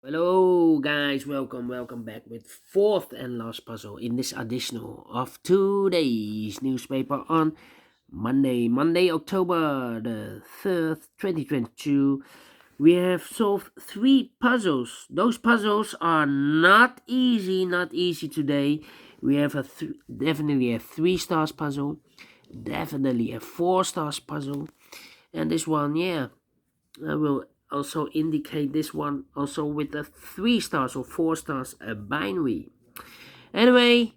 Hello guys, welcome back with fourth and last puzzle in this additional of today's newspaper on Monday, October the 3rd, 2022. We have solved three puzzles. Those puzzles are not easy today. We have definitely a 3 stars puzzle, definitely a 4 stars puzzle, and this one, yeah, I will also indicate this one also with a 3 stars or 4 stars a binary. Anyway,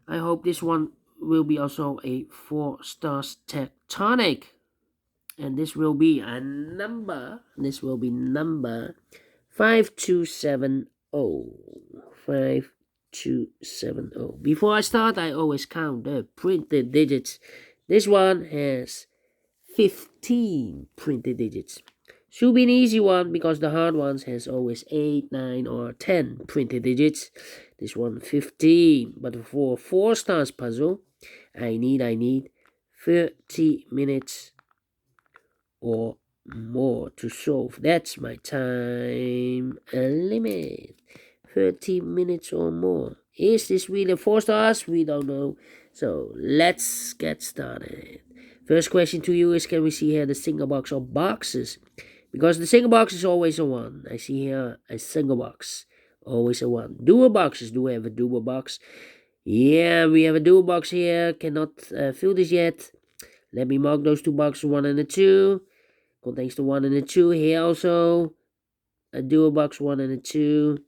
I hope this one will be also a 4 stars tectonic. And this will be number 5270. 5270. Before I start, I always count the printed digits. This one has 15 printed digits. Should be an easy one because the hard ones has always 8, 9 or 10 printed digits. This one 15. But for a 4 stars puzzle, I need 30 minutes or more to solve. That's my time limit. 30 minutes or more. Is this really 4 stars? We don't know. So let's get started. First question to you is, can we see here the single box or boxes? Because the single box is always a 1. I see here a single box, always a 1. Dual boxes, do we have a dual box? Yeah, we have a dual box here. Cannot fill this yet. Let me mark those 2 boxes, 1 and a 2. Contains the 1 and the 2. Here also a dual box, 1 and a 2.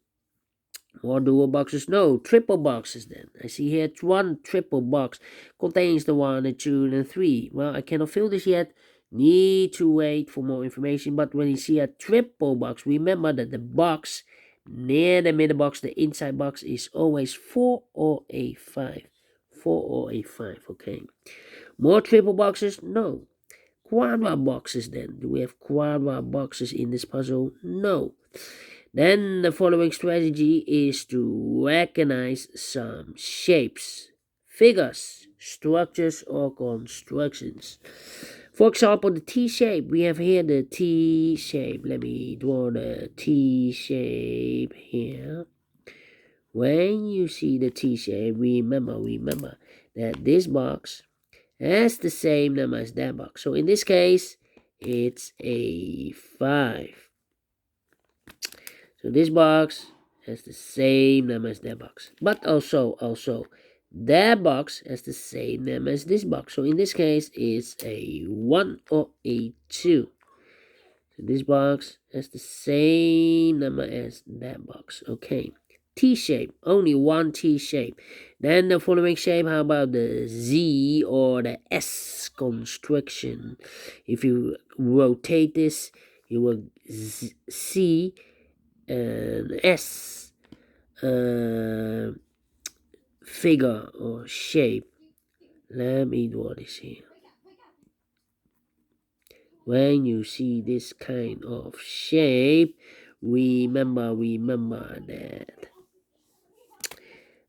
More dual boxes? No, triple boxes then. I see here 1 triple box. Contains the 1, the 2, and the 3. Well, I cannot fill this yet. Need to wait for more information. But when you see a triple box, remember that the box near the middle box, the inside box, is always 4 or a 5. 4 or a 5, okay. More triple boxes? No. Quadra boxes then. Do we have quadra boxes in this puzzle? No. Then the following strategy is to recognize some shapes, figures, structures, or constructions. For example, the T shape. We have here the T shape. Let me draw the T shape here. When you see the T shape, remember that this box has the same number as that box. So in this case, it's a 5. So this box has the same number as that box. But also, that box has the same number as this box. So in this case, it's a 1 or a 2. So this box has the same number as that box. Okay. T shape, only one T shape. Then the following shape, how about the Z or the S construction? If you rotate this, you will see an S figure or shape. Let me draw this here. When you see this kind of shape, remember that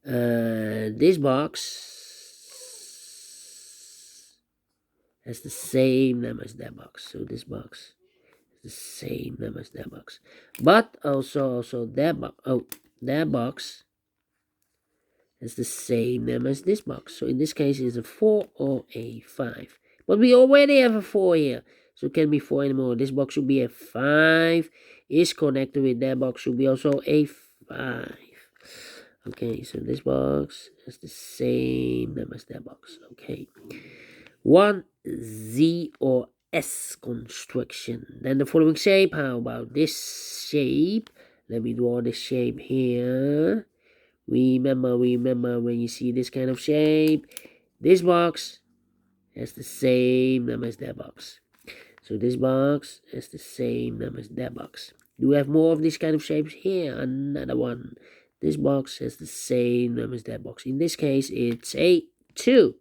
this box has the same number as that box. So this box has the same number as that box. But also that box. Oh, that box has the same number as this box. So in this case, it's a 4 or a 5. But we already have a 4 here. So it can't be 4 anymore. This box should be a 5. Is connected with that box should be also a 5. Okay, so this box has the same number as that box. Okay. 1 Z or S construction. Then the following shape. How about this shape? Let me draw this shape here. Remember when you see this kind of shape, this box has the same number as that box. So this box has the same number as that box. Do we have more of this kind of shapes? Here, another one. This box has the same number as that box. In this case, it's a 2.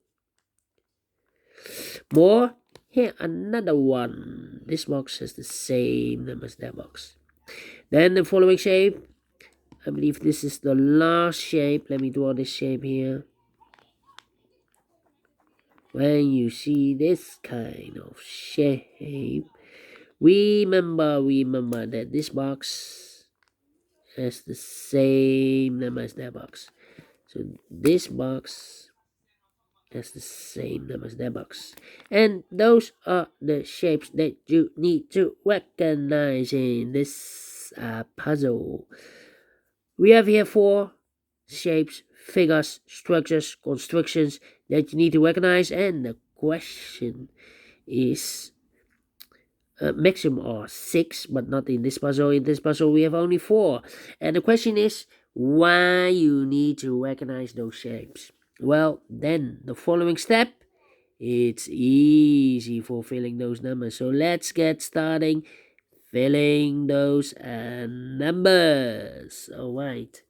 More. Here, another one. This box has the same number as that box. Then the following shape. I believe this is the last shape. Let me draw this shape here. When you see this kind of shape, remember that this box has the same number as that box. So this box has the same number as that box. And those are the shapes that you need to recognize in this puzzle. We have here 4 shapes, figures, structures, constructions that you need to recognize, and the question is maximum are 6, but not in this puzzle. In this puzzle we have only 4, and the question is why you need to recognize those shapes. Well, then the following step, it's easy for filling those numbers. So let's get starting filling those numbers. All right.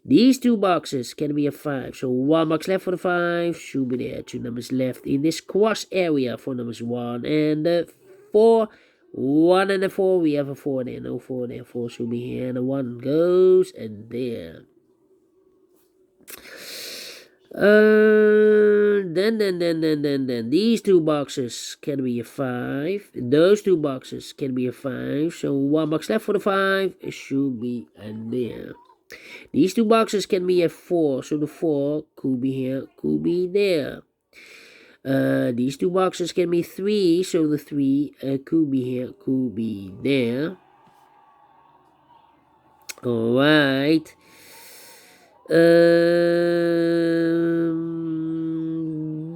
These 2 boxes can be a 5. So 1 box left for the 5 should be there. 2 numbers left in this cross area for numbers 1 and 4. 1 and a 4, we have a 4 there. No 4 there. 4 should be here. And a 1 goes and there. Then these 2 boxes can be a 5. Those 2 boxes can be a 5. So 1 box left for the 5 should be in there. These 2 boxes can be a 4. So the 4 could be here, could be there. These 2 boxes can be 3. So the 3 could be here, could be there. Alright.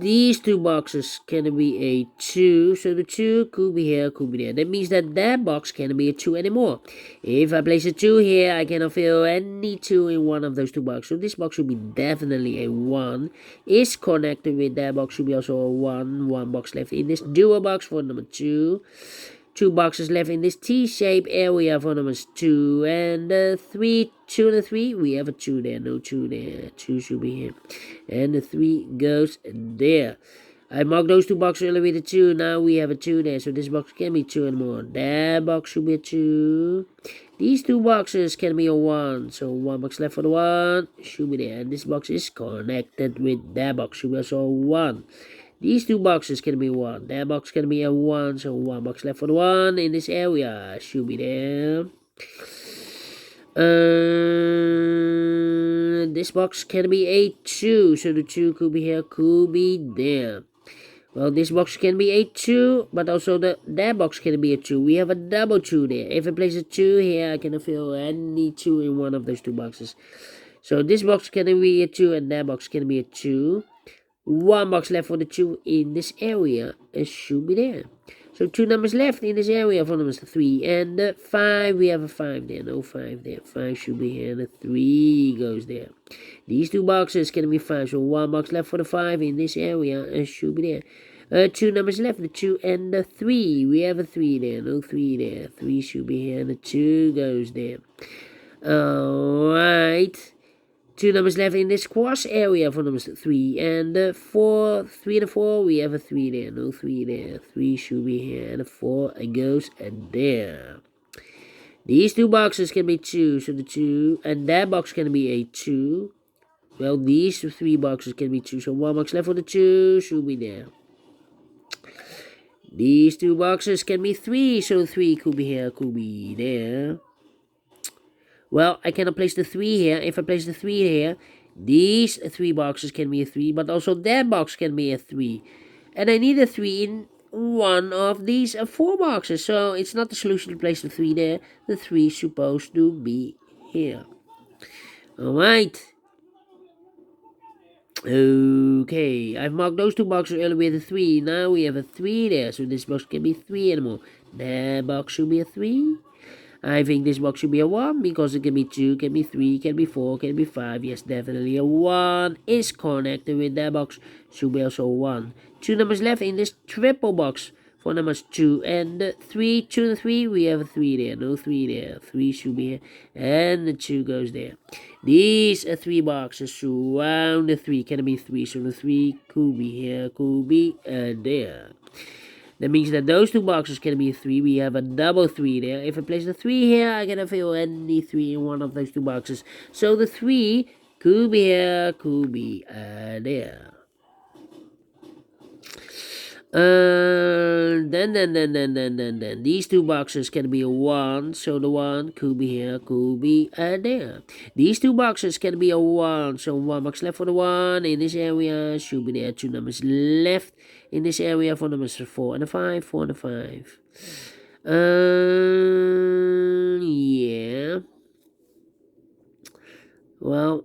These 2 boxes can be a 2, so the 2 could be here, could be there. That means that box can't be a 2 anymore. If I place a 2 here, I cannot fill any 2 in one of those 2 boxes. So this box should be definitely a 1. Is connected with that box, should be also a 1. 1 box left in this dual box for number 2. 2 boxes left in this T-shaped area for numbers 2 and 3. 2 and 3, we have a 2 there, no 2 there. 2 should be here. And the 3 goes there. I marked those 2 boxes earlier with a 2. Now we have a 2 there, so this box can be 2 and more. That box should be a 2. These 2 boxes can be a 1. So 1 box left for the 1 should be there. And this box is connected with that box, should be also a 1. These 2 boxes can be 1. That box can be a 1. So 1 box left for the 1 in this area should be there. This box can be a 2. So the 2 could be here, could be there. Well, this box can be a 2, but also that box can be a 2. We have a double 2 there. If I place a 2 here, I can fill any 2 in one of those 2 boxes. So this box can be a 2 and that box can be a 2. 1 box left for the 2 in this area. It should be there. So 2 numbers left in this area for numbers 3 and 5. We have a 5 there. No 5 there. 5 should be here and the 3 goes there. These 2 boxes can be 5. So 1 box left for the 5 in this area. It should be there. 2 numbers left. The 2 and the 3. We have a 3 there. No 3 there. 3 should be here and the 2 goes there. Alright. 2 numbers left in this cross area for numbers 3 and 4. 3 and 4, we have a 3 there. No 3 there. 3 should be here and a 4 goes there. These 2 boxes can be 2. So the 2 and that box can be a 2. Well, these 3 boxes can be 2. So 1 box left for the 2 should be there. These 2 boxes can be 3. So 3 could be here, could be there. Well, I cannot place the 3 here. If I place the 3 here, these 3 boxes can be a 3, but also that box can be a 3. And I need a 3 in one of these 4 boxes. So it's not the solution to place the 3 there. The 3 is supposed to be here. Alright. Okay, I've marked those 2 boxes earlier with a 3. Now we have a 3 there. So this box can be 3 anymore. That box should be a 3. I think this box should be a 1 because it can be 2, can be 3, can be 4, can be 5. Yes, definitely a 1 is connected with that box. Should be also a 1. 2 numbers left in this triple box for numbers 2 and 3. 2 and 3, we have a 3 there. No 3 there. 3 should be here. And the 2 goes there. These 3 boxes surround the 3. Can it be 3? So the 3 could be here, could be there. That means that those 2 boxes can be 3. We have a double 3 there. If I place the 3 here, I can fill any 3 in one of those 2 boxes. So the 3 could be here, could be there. Then these two boxes can be a 1, so the 1 could be here, could be there. These two boxes can be a 1, so 1 box left for the 1 in this area, should be there. 2 numbers left in this area for numbers 4 and a 5, 4 and a 5. Yeah. Well,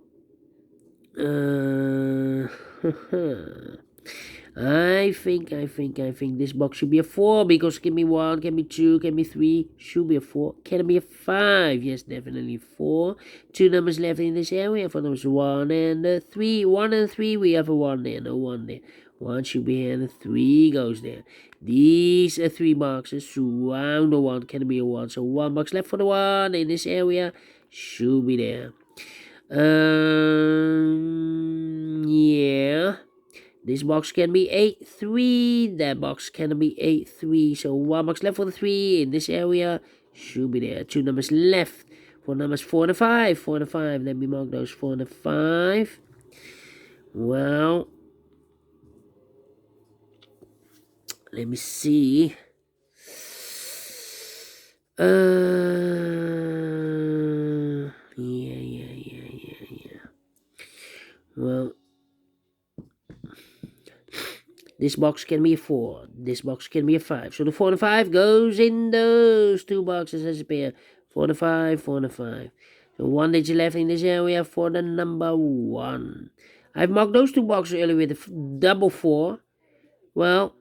I think this box should be a 4 because can be 1, can be 2, can be 3, should be a 4, can be a 5. Yes, definitely 4. 2 numbers left in this area for numbers 1 and 3. 1 and 3, we have a 1 there, no 1 there. 1 should be here and a 3 goes there. These are 3 boxes surround the 1, can be a 1. So 1 box left for the 1 in this area should be there. Yeah. This box can be 8, 3. That box can be 8, 3. So 1 box left for the 3 in this area should be there. 2 numbers left for numbers 4 and 5. 4 and 5. Let me mark those 4 and 5. Well, let me see. Yeah. Well, this box can be a 4. This box can be a 5. So the 4 and a 5 goes in those 2 boxes as a pair. 4 and a 5, 4 and a 5. So 1 digit left in this area for the number 1. I've marked those 2 boxes earlier with a double 4. Well,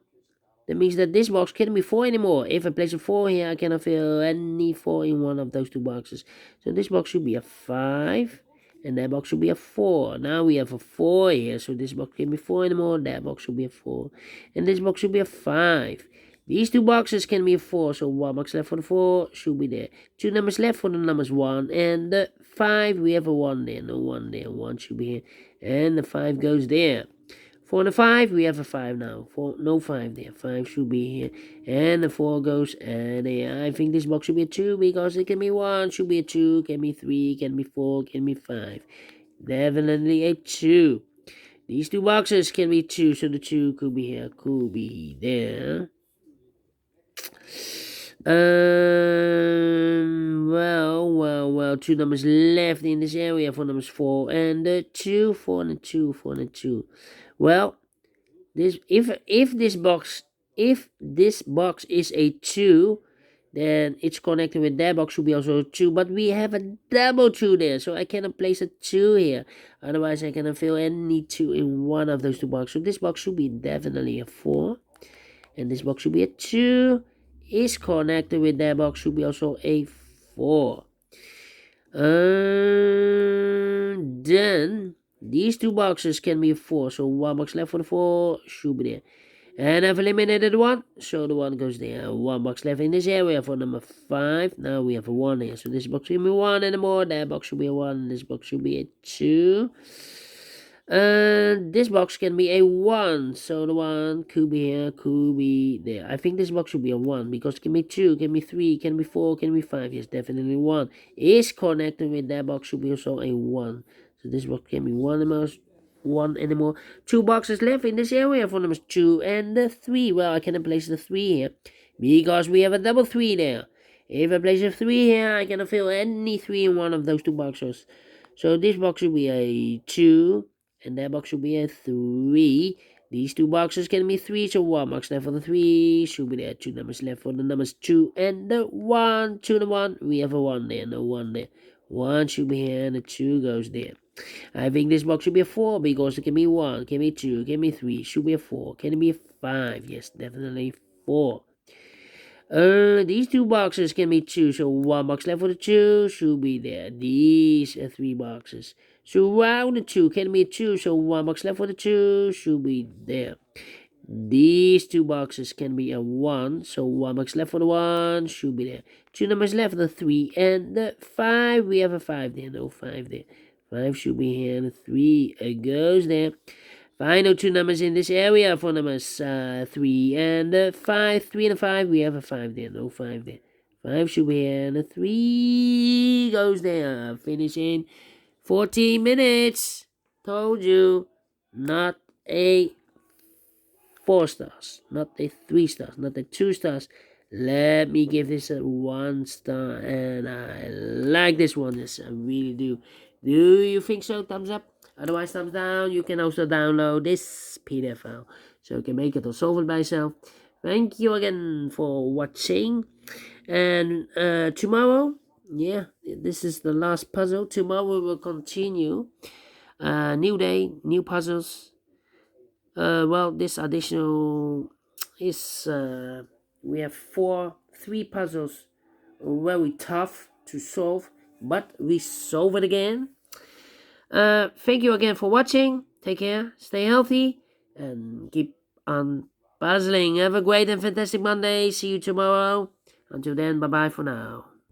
that means that this box can't be 4 anymore. If I place a 4 here, I cannot fill any 4 in one of those 2 boxes. So this box should be a 5. And that box should be a 4. Now we have a 4 here. So this box can't be 4 anymore. That box should be a 4. And this box should be a 5. These 2 boxes can be a 4. So 1 box left for the 4 should be there. 2 numbers left for the numbers 1. And the 5, we have a 1 there. No 1 there. 1 should be here. And the 5 goes there. 4 and a 5, we have a 5 now. 4, no 5 there. 5 should be here. And the 4 goes there. I think this box should be a 2 because it can be 1, should be a 2, can be 3, can be 4, can be 5. Definitely a 2. These 2 boxes can be 2, so the 2 could be here, could be there. Well, 2 numbers left in this area for numbers 4 and 2, 4 and 2, 4 and 2. Well, this if this box is a 2, then it's connected with that box should be also a 2, but we have a double 2 there, so I cannot place a 2 here. Otherwise, I cannot fill any 2 in one of those 2 boxes. So this box should be definitely a 4, and this box should be a 2. Is connected with that box should be also a 4. Then these 2 boxes can be a 4, so 1 box left for the 4 should be there. And I've eliminated 1, so the 1 goes there. 1 box left in this area for number 5. Now we have a 1 here, so this box should be 1 anymore. That box should be a 1, this box should be a 2. And this box can be a 1, so the 1 could be here, could be there. I think this box should be a 1 because it can be 2, can be 3, can be 4, can be 5. Yes, definitely 1 is connected with that box should be also a 1. So this box can be 1 anymore. 2 boxes left in this area for numbers 2 and 3. Well, I cannot place the 3 here because we have a double 3 there. If I place a 3 here, I cannot fill any 3 in one of those 2 boxes. So this box should be a 2. And that box should be a 3. These 2 boxes can be 3, so 1 box left for the 3 should be there. 2 numbers left for the numbers 2 and the 1. 2 and the 1, we have a 1 there, no 1 there. 1 should be here and the 2 goes there. I think this box should be a 4 because it can be 1, can be 2, can be 3, should be a 4, can it be a 5? Yes, definitely 4. These 2 boxes can be 2, so 1 box left for the 2 should be there. These are 3 boxes. Surround the 2 can be a 2, so 1 box left for the 2 should be there. These 2 boxes can be a 1, so 1 box left for the 1 should be there. 2 numbers left, the 3 and the 5. We have a 5 there, no 5 there. 5 should be here, and the 3 goes there. Final 2 numbers in this area for numbers 3 and 5. 3 and 5, we have a 5 there, no 5 there. 5 should be here, and the 3 goes there. Finishing 14 minutes. Told you, not a 4 stars, not a 3 stars, not a 2 stars. Let me give this a 1 star, and I like this one. Yes, I really do. Do you think so? Thumbs up. Otherwise, thumbs down. You can also download this PDF file, so you can make it or solve it by yourself. Thank you again for watching. And tomorrow, yeah, this is the last puzzle. Tomorrow we will continue. New day, new puzzles. Well, this additional is we have 3 puzzles, very tough to solve, but we solve it again. Thank you again for watching. Take care, stay healthy, and keep on puzzling. Have a great and fantastic Monday. See you tomorrow. Until then, bye bye for now.